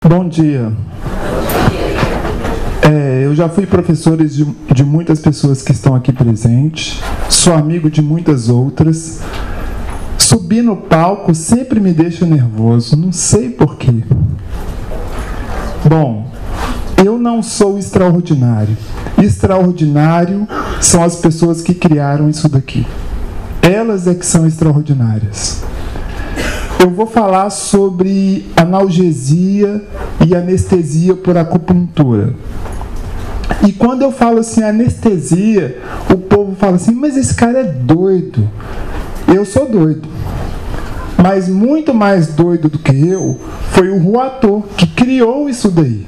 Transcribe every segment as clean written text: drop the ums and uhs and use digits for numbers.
Bom dia. Eu já fui professor de muitas pessoas que estão aqui presentes, sou amigo de muitas outras. Subir no palco sempre me deixa nervoso, não sei porquê. Bom, eu não sou extraordinário. Extraordinário são as pessoas que criaram isso daqui. Elas é que são extraordinárias. Eu vou falar sobre analgesia e anestesia por acupuntura. E quando eu falo assim, anestesia, o povo fala assim, mas esse cara é doido. Eu sou doido. Mas muito mais doido do que eu foi o Ruatô, que criou isso daí.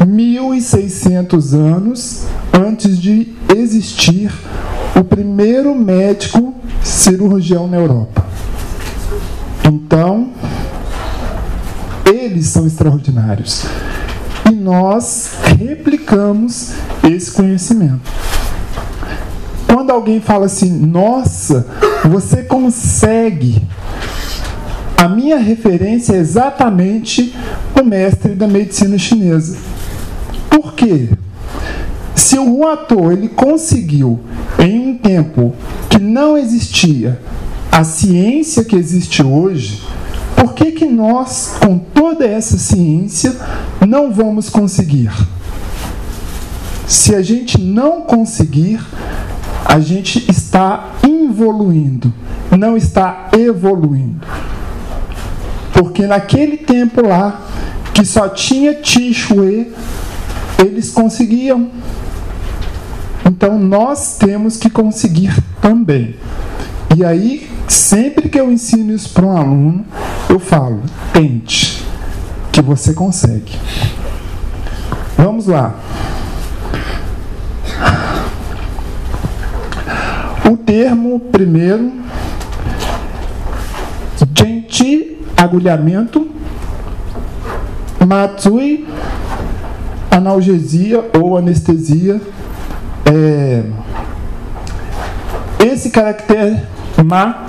1600 anos antes de existir o primeiro médico cirurgião na Europa. Então, eles são extraordinários. E nós replicamos esse conhecimento. Quando alguém fala assim, nossa, você consegue. A minha referência é exatamente o mestre da medicina chinesa. Por quê? Se o Ruatô ele conseguiu, em um tempo que não existia a ciência que existe hoje, por que nós, com toda essa ciência, não vamos conseguir? Se a gente não conseguir, a gente está involuindo, não está evoluindo. Porque naquele tempo lá, que só tinha Qi Shui, eles conseguiam. Então nós temos que conseguir também. E aí, sempre que eu ensino isso para um aluno, eu falo, tente, que você consegue. Vamos lá. O termo primeiro, Genti, agulhamento, Matsui, analgesia ou anestesia. Esse caractere Ma,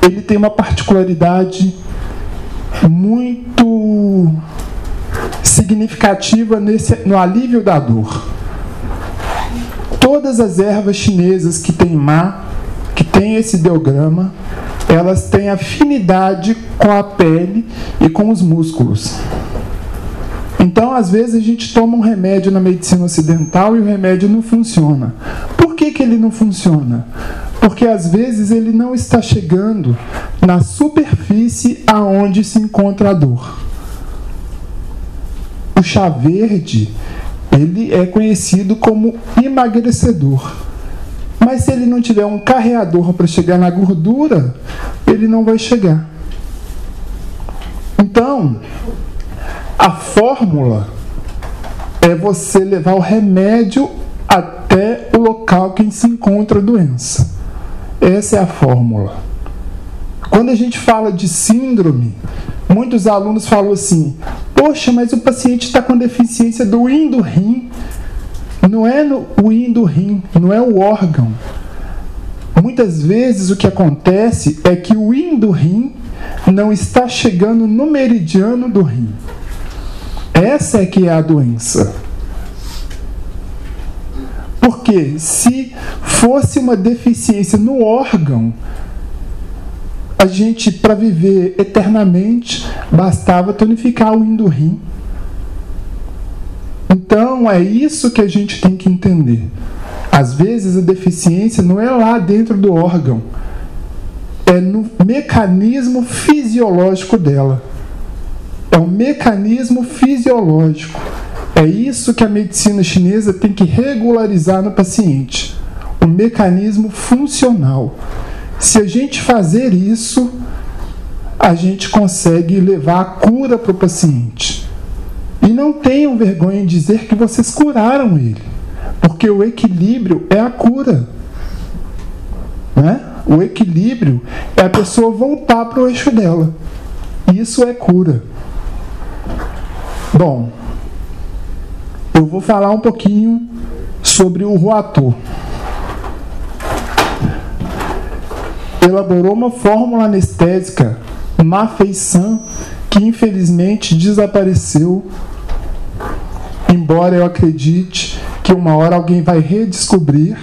ele tem uma particularidade muito significativa no alívio da dor. Todas as ervas chinesas que tem Ma, que tem esse ideograma, elas têm afinidade com a pele e com os músculos. Então, às vezes, a gente toma um remédio na medicina ocidental e o remédio não funciona. Por que ele não funciona? Porque, às vezes, ele não está chegando na superfície aonde se encontra a dor. O chá verde, ele é conhecido como emagrecedor. Mas se ele não tiver um carreador para chegar na gordura, ele não vai chegar. Então, a fórmula é você levar o remédio até o local que se encontra a doença. Essa é a fórmula. Quando a gente fala de síndrome, muitos alunos falam assim, poxa, mas o paciente está com deficiência do yin do rim. Não é o yin do rim, não é o órgão. Muitas vezes o que acontece é que o yin do rim não está chegando no meridiano do rim. Essa é que é a doença. Porque se fosse uma deficiência no órgão, a gente, para viver eternamente, bastava tonificar o yin do rim. Então, é isso que a gente tem que entender. Às vezes, a deficiência não é lá dentro do órgão. É no mecanismo fisiológico dela. É um mecanismo fisiológico. É isso que a medicina chinesa tem que regularizar no paciente. O mecanismo funcional. Se a gente fazer isso, a gente consegue levar a cura para o paciente. E não tenham vergonha em dizer que vocês curaram ele. Porque o equilíbrio é a cura. Né? O equilíbrio é a pessoa voltar para o eixo dela. Isso é cura. Bom, eu vou falar um pouquinho sobre o Ruatô. Elaborou uma fórmula anestésica, Ma Fei San, que infelizmente desapareceu, embora eu acredite que uma hora alguém vai redescobrir.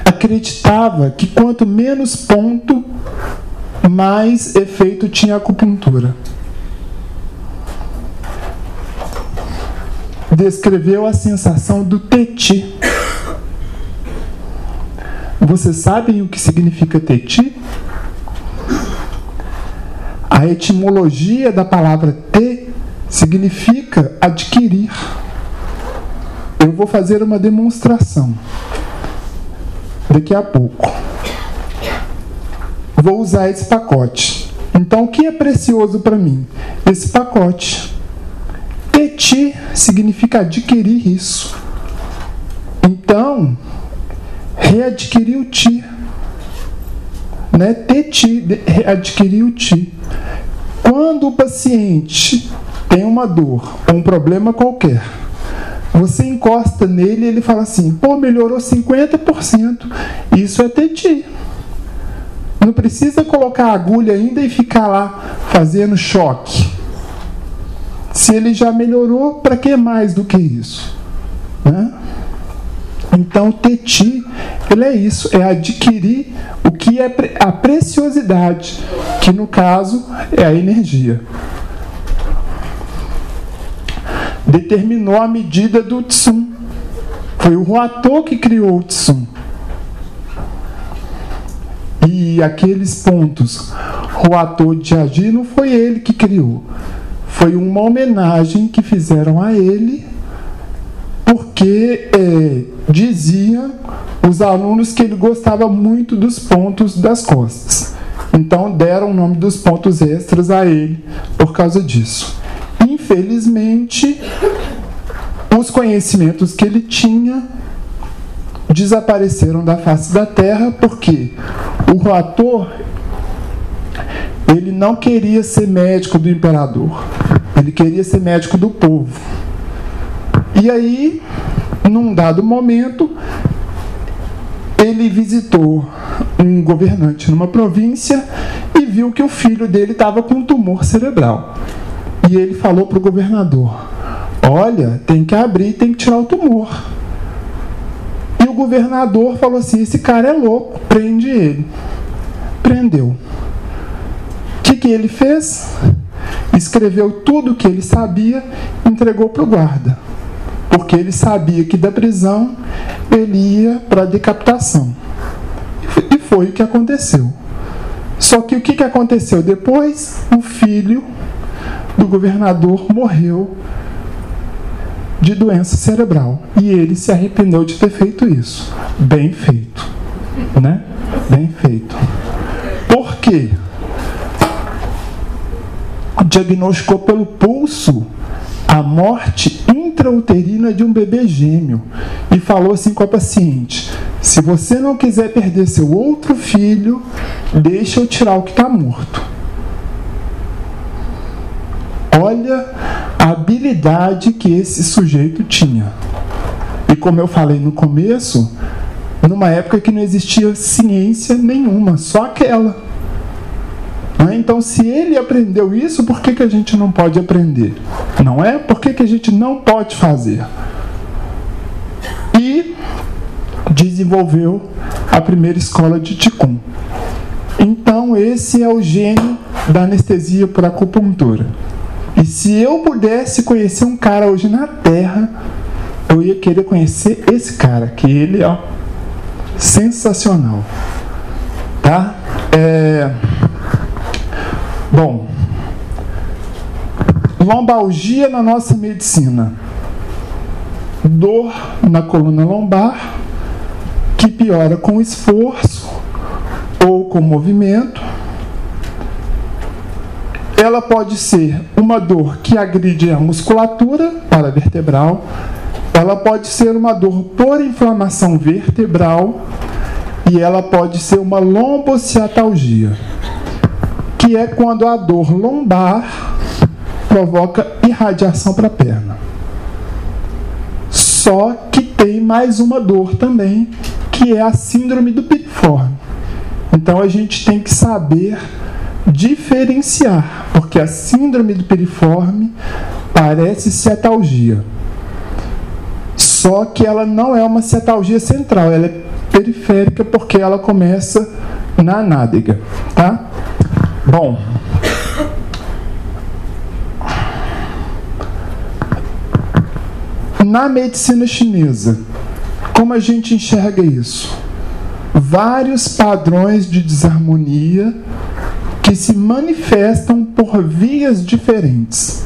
Acreditava que quanto menos ponto, mais efeito tinha a acupuntura. Descreveu a sensação do teti. Vocês sabem o que significa teti? A etimologia da palavra te significa adquirir. Eu vou fazer uma demonstração daqui a pouco. Vou usar esse pacote. Então, o que é precioso para mim? Esse pacote. Teti significa adquirir isso. Então, readquirir o ti. Né? Teti, readquirir o ti. Quando o paciente tem uma dor ou um problema qualquer, você encosta nele e ele fala assim: pô, melhorou 50%. Isso é teti. Não precisa colocar a agulha ainda e ficar lá fazendo choque. Se ele já melhorou, para que mais do que isso? Né? Então, teti, ele é isso, é adquirir o que é a preciosidade, que no caso é a energia. Determinou a medida do Tsum. Foi o Huatô que criou o Tsum. E aqueles pontos, Huatô de Agi, não foi ele que criou. Foi uma homenagem que fizeram a ele, porque diziam os alunos que ele gostava muito dos pontos das costas. Então deram o nome dos pontos extras a ele por causa disso. Infelizmente, os conhecimentos que ele tinha desapareceram da face da terra, porque o Huatô, ele não queria ser médico do imperador, ele queria ser médico do povo. E aí, num dado momento, ele visitou um governante numa província e viu que o filho dele estava com um tumor cerebral. E ele falou para o governador: olha, tem que abrir, tem que tirar o tumor. E o governador falou assim: esse cara é louco, prende ele. Prendeu. O que ele fez? Escreveu tudo o que ele sabia e entregou para o guarda. Porque ele sabia que da prisão ele ia para a decapitação. E foi o que aconteceu. Só que o que aconteceu depois? O filho do governador morreu de doença cerebral. E ele se arrependeu de ter feito isso. Bem feito. Né? Bem feito. Por quê? Diagnosticou pelo pulso a morte intrauterina de um bebê gêmeo e falou assim com a paciente: se você não quiser perder seu outro filho, deixa eu tirar o que está morto. Olha a habilidade que esse sujeito tinha. E como eu falei no começo, numa época que não existia ciência nenhuma, só aquela. Então, se ele aprendeu isso, por que a gente não pode aprender? Não é? Por que a gente não pode fazer? E desenvolveu a primeira escola de Qigong. Então, esse é o gênio da anestesia por acupuntura. E se eu pudesse conhecer um cara hoje na Terra, eu ia querer conhecer esse cara, que ele é sensacional. Tá? Bom, lombalgia na nossa medicina. Dor na coluna lombar, que piora com esforço ou com movimento. Ela pode ser uma dor que agride a musculatura paravertebral. Ela pode ser uma dor por inflamação vertebral. E ela pode ser uma lombociatalgia, que é quando a dor lombar provoca irradiação para a perna. Só que tem mais uma dor também, que é a síndrome do piriforme. Então a gente tem que saber diferenciar, porque a síndrome do piriforme parece cetalgia. Só que ela não é uma cetalgia central, ela é periférica porque ela começa na nádega, tá? Bom, na medicina chinesa, como a gente enxerga isso? Vários padrões de desarmonia que se manifestam por vias diferentes.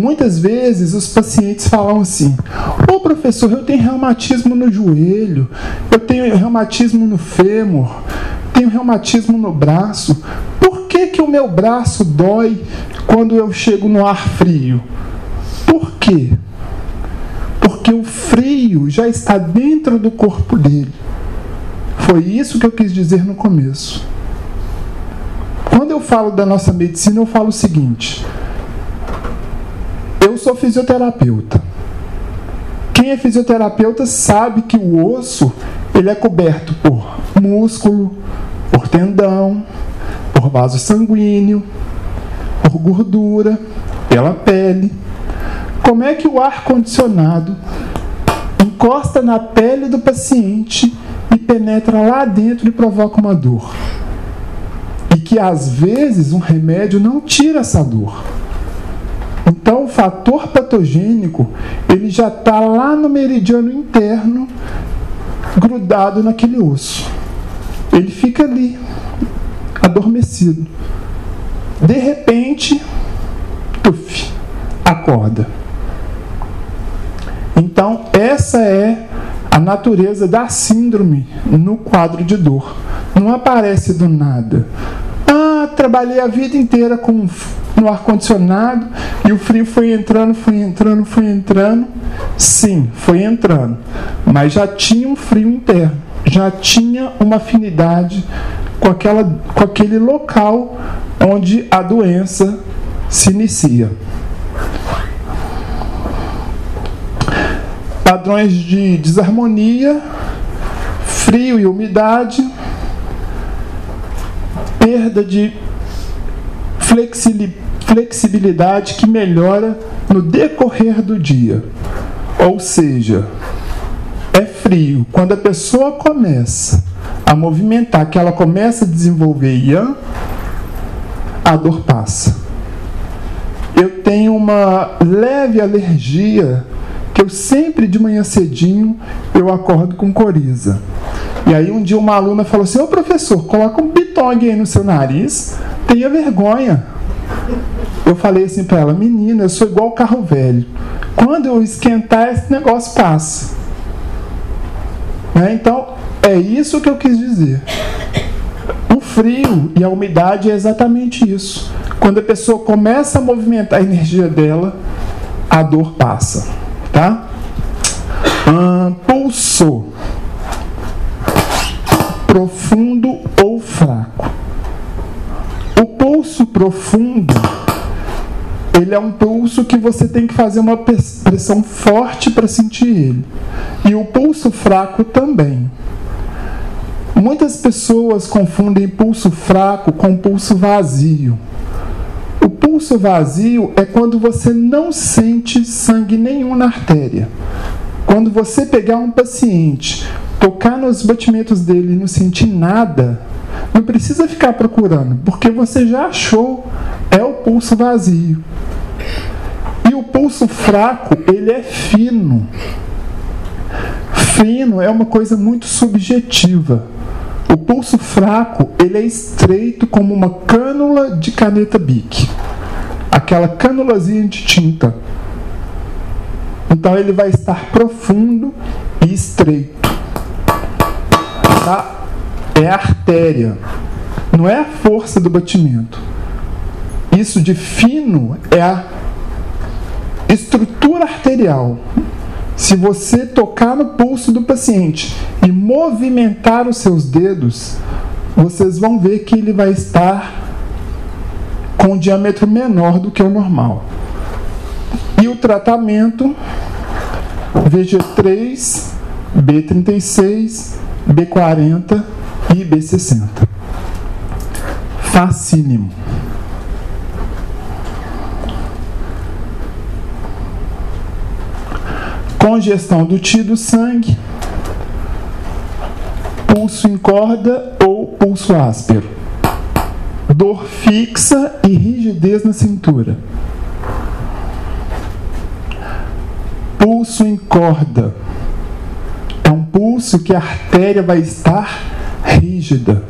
Muitas vezes os pacientes falam assim: ô professor, eu tenho reumatismo no joelho, eu tenho reumatismo no fêmur, tenho reumatismo no braço. Por que o meu braço dói quando eu chego no ar frio? Por quê? Porque o frio já está dentro do corpo dele. Foi isso que eu quis dizer no começo. Quando eu falo da nossa medicina, eu falo o seguinte: eu sou fisioterapeuta. Quem é fisioterapeuta sabe que o osso ele é coberto por músculo, por tendão, por vaso sanguíneo, por gordura, pela pele. Como é que o ar-condicionado encosta na pele do paciente e penetra lá dentro e provoca uma dor? E que às vezes um remédio não tira essa dor. Então o fator patogênico ele já está lá no meridiano interno, grudado naquele osso. Ele fica ali, adormecido. De repente, tuf, acorda. Então essa é a natureza da síndrome no quadro de dor. Não aparece do nada. Ah, trabalhei a vida inteira no ar-condicionado e o frio foi entrando. Sim, foi entrando. Mas já tinha um frio interno. Já tinha uma afinidade com aquele local onde a doença se inicia. Padrões de desarmonia, frio e umidade, perda de flexibilidade que melhora no decorrer do dia. Ou seja, é frio. Quando a pessoa começa a movimentar, que ela começa a desenvolver yang, a dor passa. Eu tenho uma leve alergia que eu sempre de manhã cedinho eu acordo com coriza. E aí um dia uma aluna falou assim: ô professor, coloca um bitong aí no seu nariz, tenha vergonha. Eu falei assim para ela: menina, eu sou igual carro velho, quando eu esquentar esse negócio passa. Então é isso que eu quis dizer. O frio e a umidade é exatamente isso. Quando a pessoa começa a movimentar a energia dela, a dor passa. Tá? Pulso profundo ou fraco. O pulso profundo, ele é um pulso que você tem que fazer uma pressão forte para sentir ele. E o pulso fraco também. Muitas pessoas confundem pulso fraco com pulso vazio. O pulso vazio é quando você não sente sangue nenhum na artéria. Quando você pegar um paciente, tocar nos batimentos dele e não sentir nada, não precisa ficar procurando, porque você já achou, é o pulso vazio. E o pulso fraco, ele é fino. Fino é uma coisa muito subjetiva. O pulso fraco, ele é estreito como uma cânula de caneta Bic. Aquela cânulazinha de tinta. Então ele vai estar profundo e estreito. Tá? É a artéria. Não é a força do batimento. Isso de fino é a estrutura arterial. Se você tocar no pulso do paciente e movimentar os seus dedos, vocês vão ver que ele vai estar com um diâmetro menor do que o normal. E o tratamento, VG3, B36, B40 e B60. Facílimo. Congestão do TI do sangue, pulso em corda ou pulso áspero, dor fixa e rigidez na cintura. Pulso em corda é um pulso que a artéria vai estar rígida.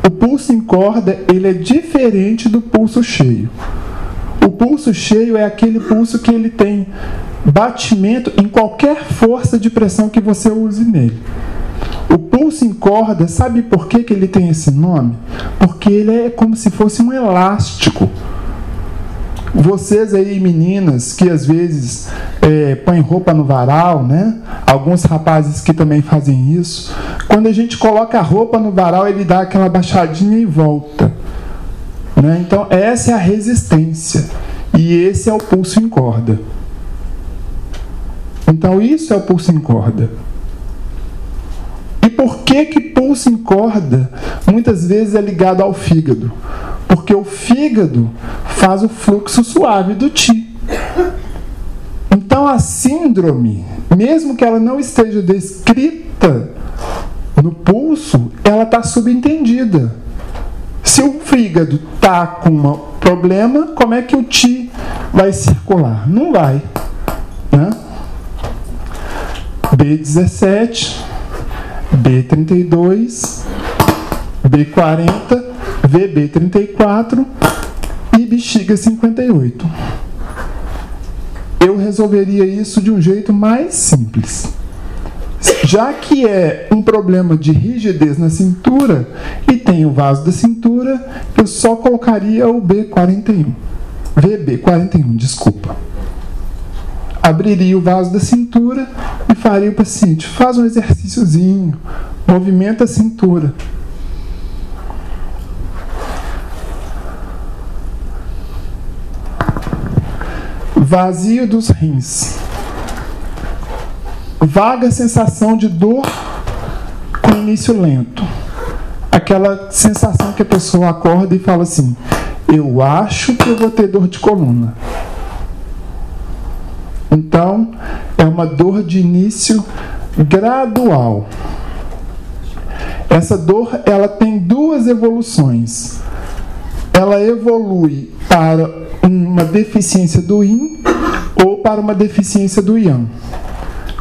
O pulso em corda, ele é diferente do pulso cheio. O pulso cheio é aquele pulso que ele tem batimento em qualquer força de pressão que você use nele. O pulso em corda, sabe por que ele tem esse nome? Porque ele é como se fosse um elástico. Vocês aí, meninas, que às vezes põem roupa no varal, né? Alguns rapazes que também fazem isso. Quando a gente coloca a roupa no varal, ele dá aquela baixadinha e volta. Né? Então, essa é a resistência. E esse é o pulso em corda. Então, isso é o pulso em corda. E por que pulso em corda muitas vezes é ligado ao fígado? Porque o fígado faz o fluxo suave do TI. Então, a síndrome, mesmo que ela não esteja descrita no pulso, ela está subentendida. Se o fígado está com um problema, como é que o TI vai circular? Não vai. Né? B17, B32, B40, VB34 e bexiga 58. Eu resolveria isso de um jeito mais simples. Já que é um problema de rigidez na cintura e tem o vaso da cintura, eu só colocaria o B41. VB41, desculpa. Abriria o vaso da cintura e faria o paciente, faz um exercíciozinho, movimenta a cintura. Vazio dos rins. Vaga sensação de dor com início lento. Aquela sensação que a pessoa acorda e fala assim: eu acho que eu vou ter dor de coluna. Então, é uma dor de início gradual. Essa dor, ela tem duas evoluções. Ela evolui para uma deficiência do yin ou para uma deficiência do yang.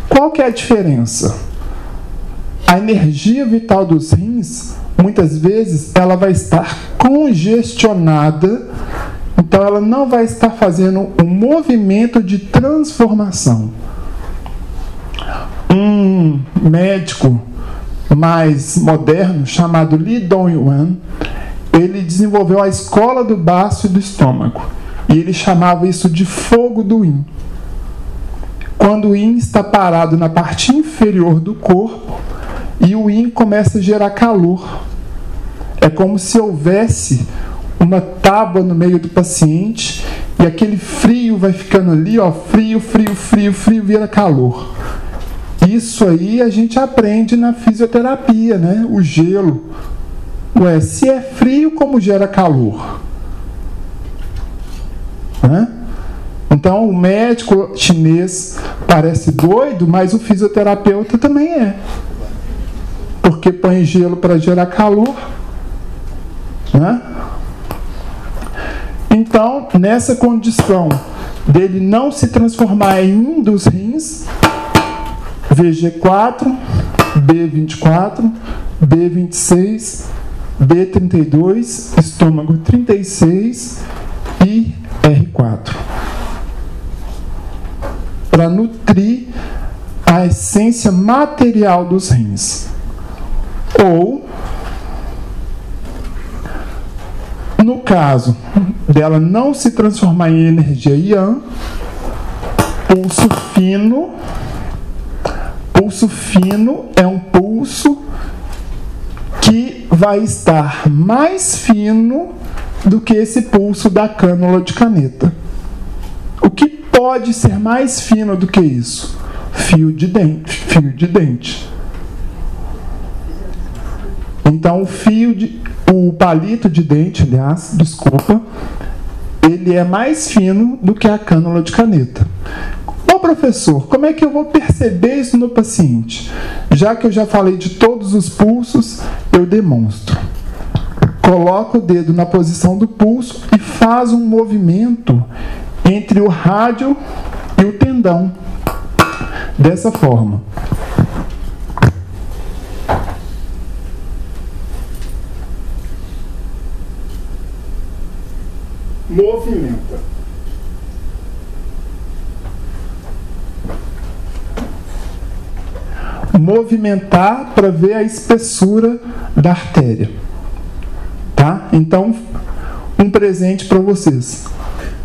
Qual que é a diferença? A energia vital dos rins, muitas vezes, ela vai estar congestionada, então ela não vai estar fazendo um movimento de transformação. Um médico mais moderno, chamado Li Dongyuan, ele desenvolveu a escola do baço e do estômago, e ele chamava isso de fogo do yin. Quando o yin está parado na parte inferior do corpo e o yin começa a gerar calor. É como se houvesse uma tábua no meio do paciente e aquele frio vai ficando ali, ó, frio, vira calor. Isso aí a gente aprende na fisioterapia, né? O gelo. Ué, se é frio, como gera calor? Né? Então, o médico chinês parece doido, mas o fisioterapeuta também é. Porque põe gelo para gerar calor. Né? Então, nessa condição dele não se transformar em um dos rins, VG4, B24, B26, B32, estômago 36 e R4. Para nutrir a essência material dos rins. Ou, no caso dela não se transformar em energia yang, pulso fino. Pulso fino é um pulso que vai estar mais fino do que esse pulso da cânula de caneta. O que pode ser mais fino do que isso? Fio de dente. Então, o palito de dente, aliás, desculpa, ele é mais fino do que a cânula de caneta. Ô professor, como é que eu vou perceber isso no paciente? Já que eu já falei de todos os pulsos, eu demonstro. Coloca o dedo na posição do pulso e faz um movimento entre o rádio e o tendão. Dessa forma. Movimenta. Movimentar para ver a espessura da artéria. Tá? Então, um presente para vocês.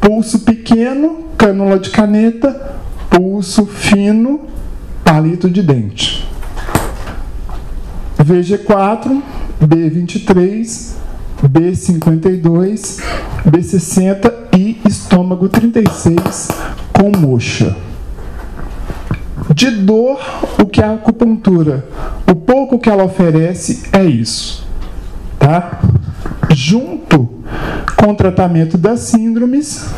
Pulso pequeno, cânula de caneta, pulso fino, palito de dente. VG4, B23, B52, B60 e estômago 36 com moxa. De dor, o que a acupuntura, o pouco que ela oferece é isso, tá? Junto com o tratamento das síndromes,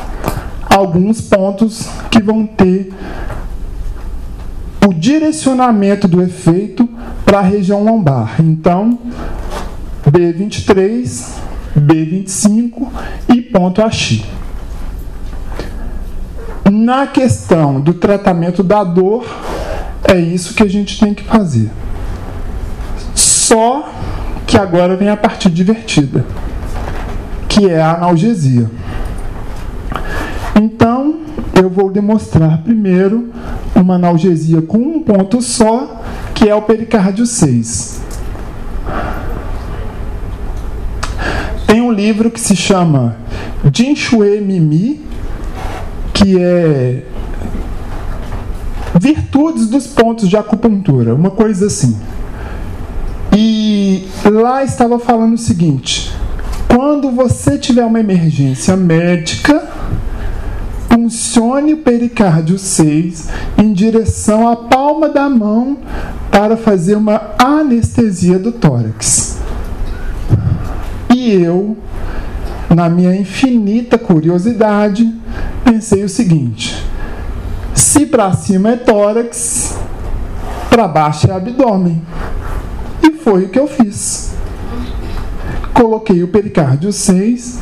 alguns pontos que vão ter o direcionamento do efeito para a região lombar. Então, B23, B25 e ponto Axi. Na questão do tratamento da dor, é isso que a gente tem que fazer. Só que agora vem a parte divertida, que é a analgesia. Então, eu vou demonstrar primeiro uma analgesia com um ponto só, que é o pericárdio 6. Tem um livro que se chama Jin Shui Mimi, que é Virtudes dos Pontos de Acupuntura, uma coisa assim. E lá estava falando o seguinte: quando você tiver uma emergência médica, funcione o pericárdio 6 em direção à palma da mão para fazer uma anestesia do tórax. E eu, na minha infinita curiosidade, pensei o seguinte: se para cima é tórax, para baixo é abdômen. E foi o que eu fiz. Coloquei o pericárdio 6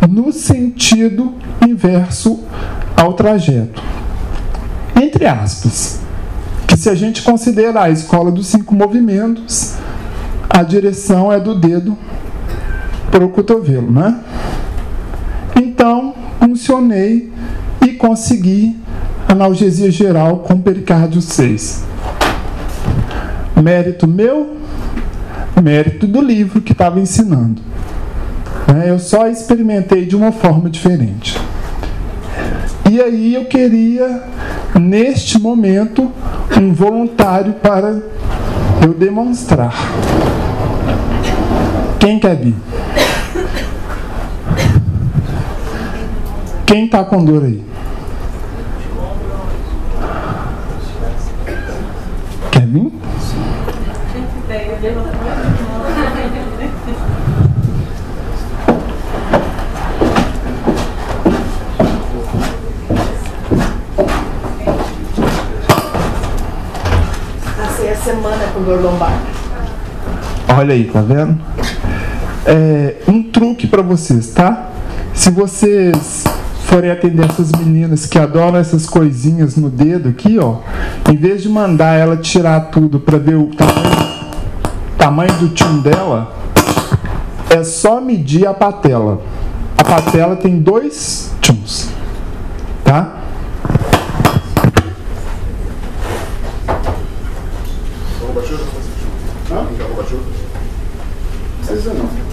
no sentido inverso ao trajeto. Entre aspas, que se a gente considerar a escola dos 5 movimentos, a direção é do dedo para o cotovelo, né? Então, funcionei e consegui analgesia geral com pericárdio 6. Mérito meu, mérito do livro que estava ensinando. Eu só experimentei de uma forma diferente. E aí eu queria, neste momento, um voluntário para eu demonstrar. Quem quer vir? Quem está com dor aí? Quer vir? Passei a semana com dor lombar. Olha aí, tá vendo? Um truque para vocês, tá? Se vocês forem atender essas meninas que adoram essas coisinhas no dedo aqui, ó, em vez de mandar ela tirar tudo para ver o tamanho do tchum dela, é só medir a patela. A patela tem 2 tchuns, tá? Não precisa não.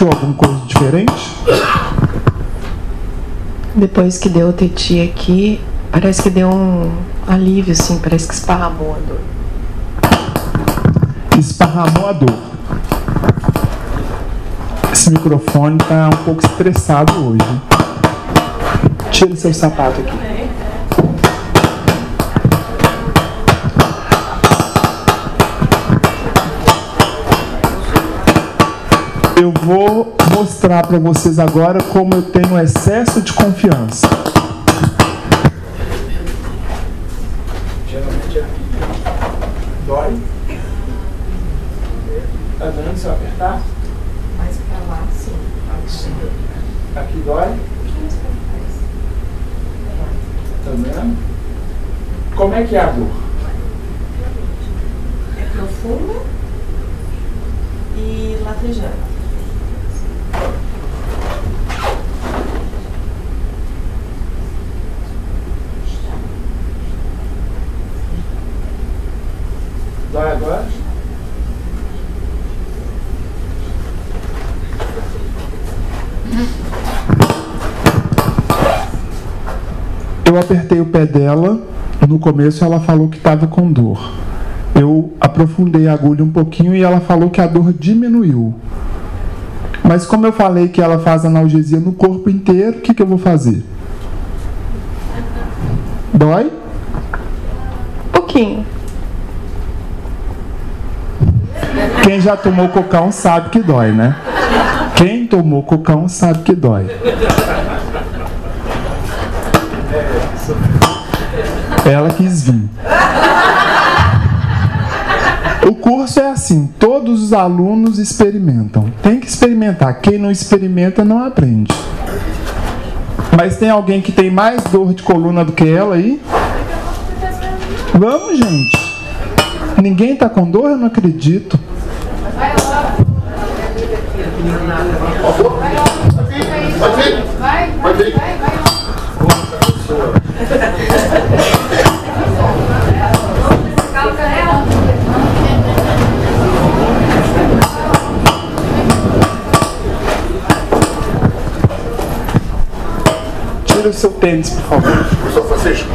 sentiu alguma coisa diferente? Depois que deu o teti aqui, parece que deu um alívio, assim, parece que esparramou a dor. Esparramou a dor. Esse microfone está um pouco estressado hoje. Tira seu sapato aqui. Eu vou mostrar para vocês agora como eu tenho excesso de confiança. Geralmente é aqui. Dói? Tá dando se eu apertar? Mais pra lá, sim. Aqui dói? Tá vendo? Como é que é a dor? É profundo e latejando. Dói agora? Eu apertei o pé dela. No começo ela falou que estava com dor. Eu aprofundei a agulha um pouquinho e ela falou que a dor diminuiu. Mas como eu falei que ela faz analgesia no corpo inteiro, o que eu vou fazer? Dói? Pouquinho. Quem já tomou cocão sabe que dói, né? Quem tomou cocão sabe que dói. Ela quis vir. O curso é assim, todos os alunos experimentam. Tem que experimentar. Quem não experimenta não aprende. Mas tem alguém que tem mais dor de coluna do que ela aí? Vamos, gente. Ninguém tá com dor? Eu não acredito. Vai. Tira o seu tênis, por favor. Professor Francisco,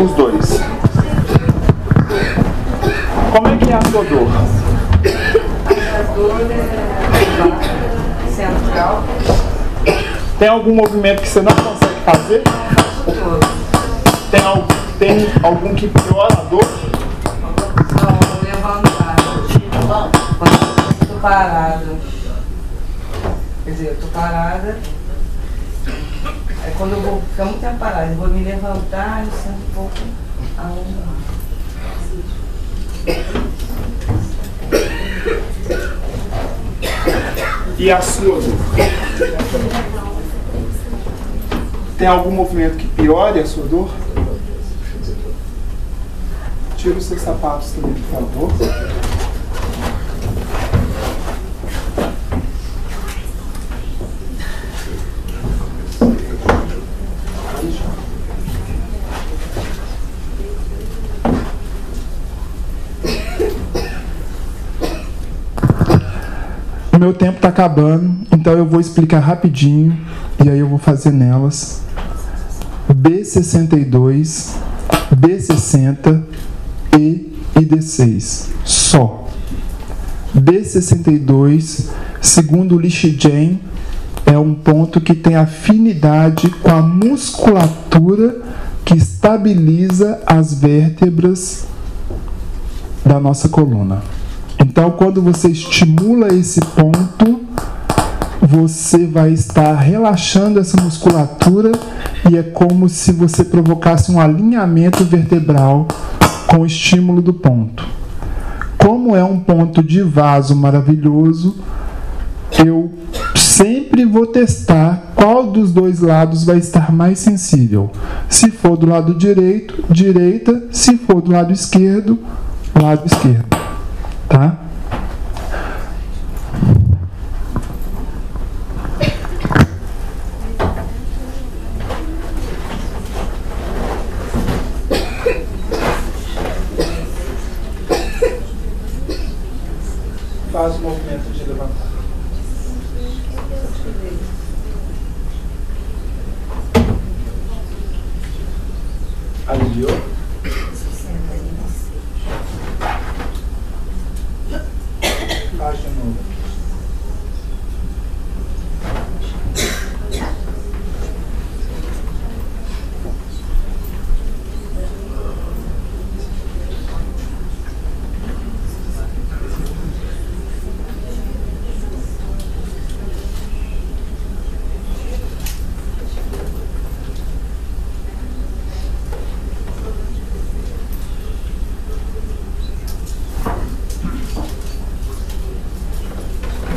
Os dois. Como é que é a sua dor? Central. Tem algum movimento que você não consegue fazer? Tem algum que piora a dor? Não, levantar. Quando eu tô parada. Quer dizer, eu tô parada. Aí quando eu vou ficar muito tempo parada, eu vou me levantar e sinto um pouco a onda. E a sua dor? Tem algum movimento que piore a sua dor? Tira os seus sapatos também, por favor. O meu tempo está acabando, então eu vou explicar rapidinho e aí eu vou fazer nelas. B62, B60 e ID6. Só. B62, segundo Li Shijian, é um ponto que tem afinidade com a musculatura que estabiliza as vértebras da nossa coluna. Então, quando você estimula esse ponto, você vai estar relaxando essa musculatura e é como se você provocasse um alinhamento vertebral com o estímulo do ponto. Como é um ponto de vaso maravilhoso, eu sempre vou testar qual dos dois lados vai estar mais sensível. Se for do lado direito, direita. Se for do lado esquerdo, lado esquerdo. Tá? Faz o movimento de levantar. Aliviou? Faz de novo.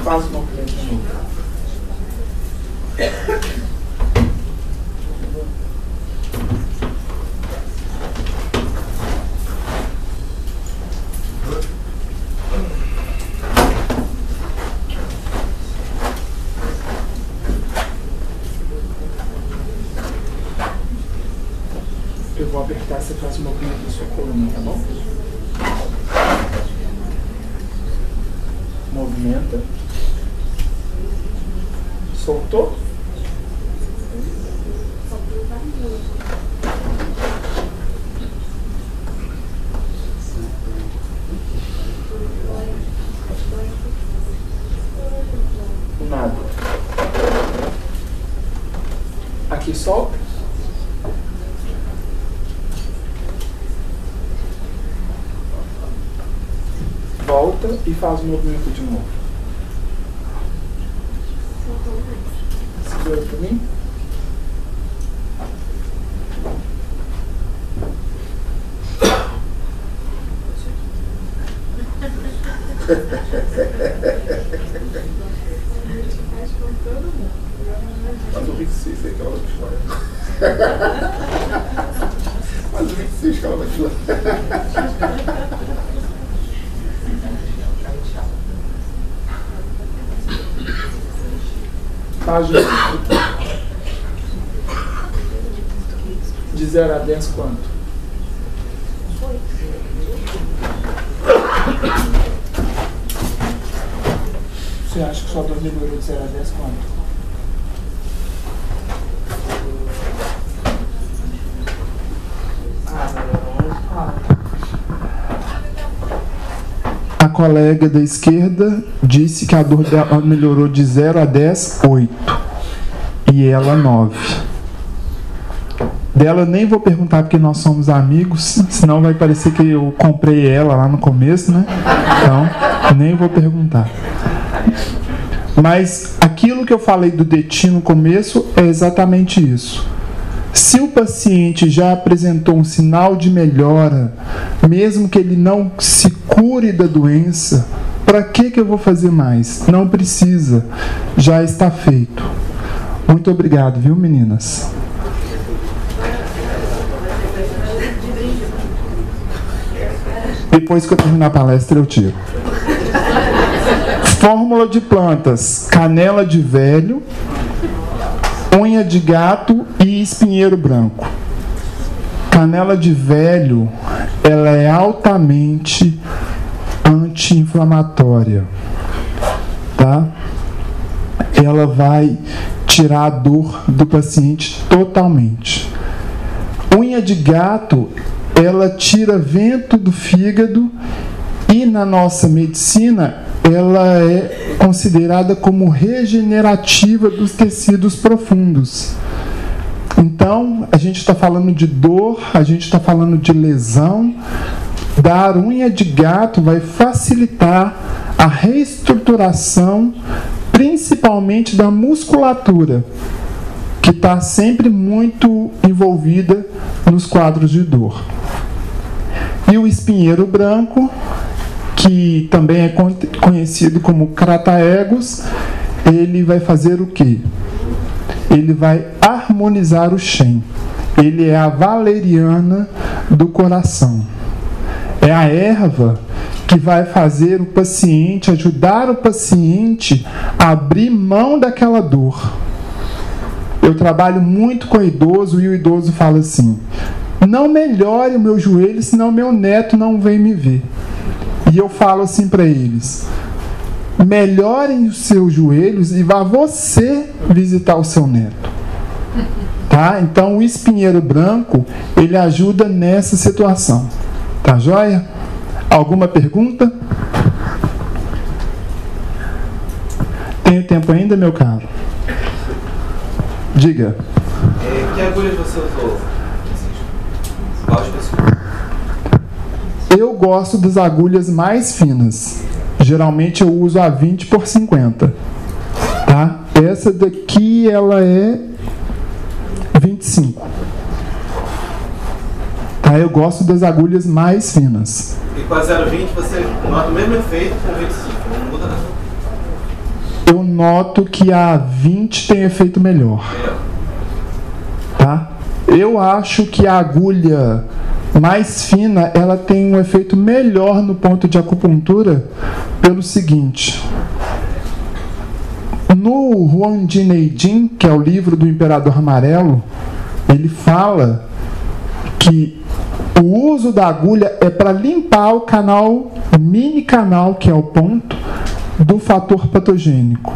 Faz o movimento de novo. Eu vou apertar, você faz o movimento da sua coluna, tá bom? Movimenta. Soltou? Nada. Aqui solta. Volta e faz o movimento de novo. Segura pra mim. Faz o 26 aí que ela vai te falar. Faz o 26 que ela vai te falar. Página de 0 a 10 quanto? Você acha que sua dor melhorou de 0 a 10 quanto? A colega da esquerda disse que a dor dela melhorou de 0 a 10, 8. E ela, 9. Dela eu nem vou perguntar porque nós somos amigos, senão vai parecer que eu comprei ela lá no começo, né? Então, nem vou perguntar. Mas aquilo que eu falei do DETI no começo é exatamente isso. Se o paciente já apresentou um sinal de melhora, mesmo que ele não se cure da doença, para que eu vou fazer mais? Não precisa, já está feito. Muito obrigado, viu, meninas? Depois que eu terminar a palestra, eu tiro. Fórmula de plantas: canela de velho, unha de gato e espinheiro branco. Canela de velho, ela é altamente anti-inflamatória, tá? Ela vai tirar a dor do paciente totalmente. Unha de gato, ela tira vento do fígado e na nossa medicina ela é considerada como regenerativa dos tecidos profundos. Então, a gente está falando de dor, a gente está falando de lesão. Dar unha de gato vai facilitar a reestruturação, principalmente da musculatura, que está sempre muito envolvida nos quadros de dor. E o espinheiro branco, que também é conhecido como crataegus, ele vai fazer o quê? Ele vai harmonizar o Shen. Ele é a valeriana do coração. É a erva que vai fazer o paciente, ajudar o paciente a abrir mão daquela dor. Eu trabalho muito com idoso e o idoso fala assim: não melhore o meu joelho, senão meu neto não vem me ver. E eu falo assim para eles: melhorem os seus joelhos e vá você visitar o seu neto. Tá? Então o espinheiro branco, ele ajuda nessa situação. Tá joia? Alguma pergunta? Tenho tempo ainda, meu caro? Diga. Que agulha você usou? Qual espessura? Eu gosto das agulhas mais finas. Geralmente eu uso a 20 por 50. Tá? Essa daqui, ela é 25. Tá? Eu gosto das agulhas mais finas. E com a 0,20 você nota o mesmo efeito com 25, não muda nada? Eu noto que a 20 tem efeito melhor. Tá? Eu acho que a agulha mais fina, ela tem um efeito melhor no ponto de acupuntura pelo seguinte. No Huang Neijing, que é o livro do Imperador Amarelo, ele fala que o uso da agulha é para limpar o canal, o mini canal, que é o ponto, do fator patogênico.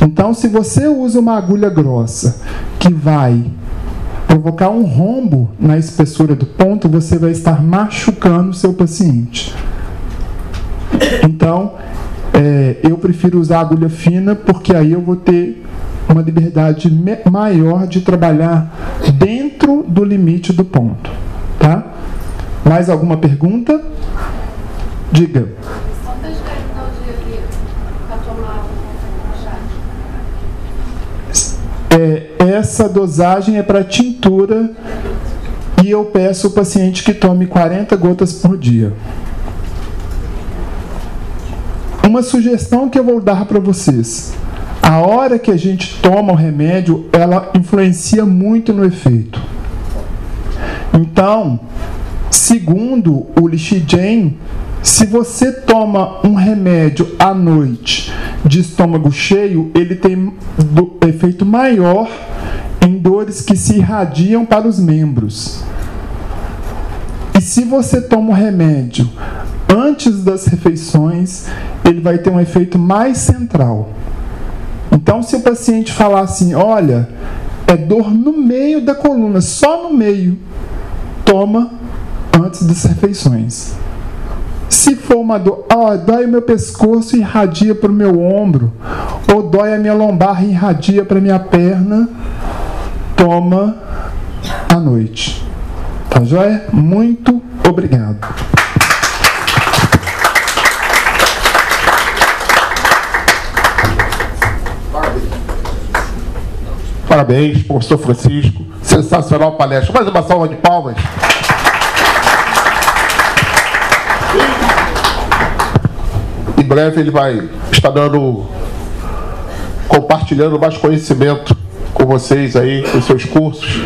Então, se você usa uma agulha grossa que vai provocar um rombo na espessura do ponto, você vai estar machucando o seu paciente. Então, eu prefiro usar agulha fina, porque aí eu vou ter uma liberdade maior de trabalhar dentro do limite do ponto. Tá? Mais alguma pergunta? Diga. Essa dosagem é para tintura e eu peço ao paciente que tome 40 gotas por dia. Uma sugestão que eu vou dar para vocês: a hora que a gente toma o remédio, ela influencia muito no efeito. Então, segundo o Li Shijian, se você toma um remédio à noite de estômago cheio, ele tem efeito maior em dores que se irradiam para os membros. E se você toma o remédio antes das refeições, ele vai ter um efeito mais central. Então, se o paciente falar assim, olha, é dor no meio da coluna, só no meio, toma antes das refeições. Se for uma dor, dói o meu pescoço e irradia para o meu ombro, ou dói a minha lombar e irradia para a minha perna, toma à noite. Tá joia? Muito obrigado. Parabéns, professor Francisco. Sensacional palestra. Mais uma salva de palmas. Em breve ele vai estar compartilhando mais conhecimento com vocês aí, nos seus cursos.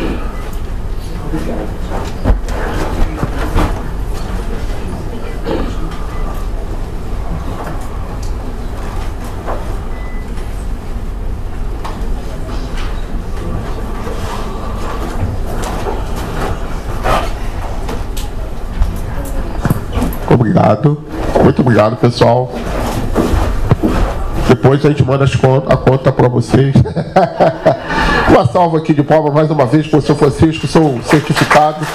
Obrigado. Muito obrigado, pessoal. Depois a gente manda a conta para vocês. Uma salva aqui de palmas mais uma vez, professor Francisco, seu certificado.